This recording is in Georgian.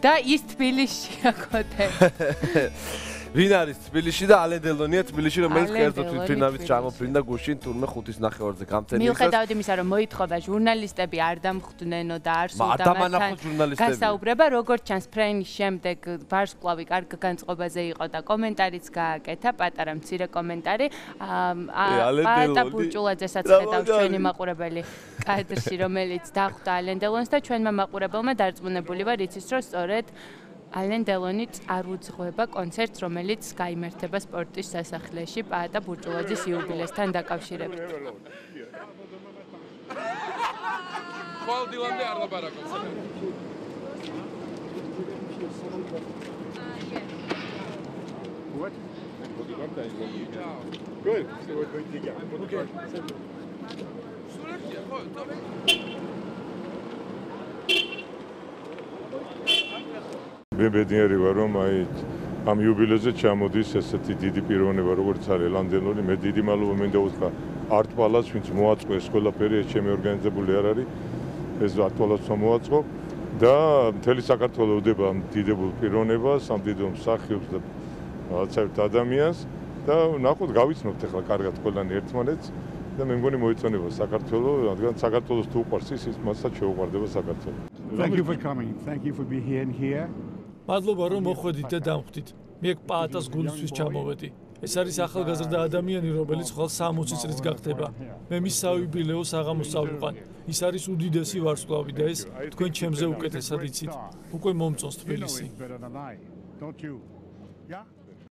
და ის თბილისშია კოდე. ვინ არის თბილისში და ალენ დელონია თბილისში, რომელიც კერძო თვითმფრინავით ჩამოფრინდა გუშინ თურმე 5-9-ზე გამთენიისას. მიუხედავად იმისა, რომ მოითხოვა ჟურნალისტები არ დამხვდნენო და არ სულდა მათთან გასაუბრება, როგორც ჩანს ფრენის შემდეგ ვარსკვლავი კარგ განწყობაზე იყო და კომენტარიც გააკეთა, პატარა მცირე კომენტარი. პატა ბურჭულაძესაც ხედავთ ჩვენი მაყურებელი კადრში, რომელიც დახვდა ალენ დელონს და ჩვენმა მაყურებელმა დარწმუნებული ვარ იცის, რომ სწორედ ალენ დელონი არ უძღვება კონცერტს, რომელიც გაიმართება სპორტის სასახლეში პაატა ბურჭულაძის იუბილესთან დაკავშირებით. ყოველ დილამდე არ დაბარაკობს. What? Good. So we're going to get. Okay. მე ბედნიერი ვარ რომ აი ამ იუბილეზე ჩამოდის ესეთი დიდი პიროვნება როგორც არის ალენ დელონი მე დიდი მადლობა მინდა უთხრა არტ-პალას ვინც მოაწყო ეს ყველაფერი ეს ჩემი ორგანიზებული არ არის ეს არტ-პალასმა მოაწყო და მთელი საქართველო უდება ამ დიდებულ პიროვნებას ამ დიდ მსახიობს და რაღაცა ადამიანს და ნახოთ გავიცნობთ ახლა კარგად ყველანი ერთმანეთს და მე მგონი მოიწონება საქართველო რადგან საქართველოს თუ უყვარს ის მასაც შეუყვარდება საქართველო. Thank you for coming. Thank you for being here. მადლობა რომ მოხვედით და დამხვდით. მე პაატას გულისთვის ჩამოვედი. ეს არის ახალგაზრდა ადამიანი, რომელიც ხვალ 60 წლის გახდება. მე მის საიუბილეო საღამოს წავიყვან. ის არის უდიდესი ვარსკვლავი და ეს თქვენ ჩემზე უკეთესად იცით. უკვე მომწონს თბილისი. Don't you? Yeah.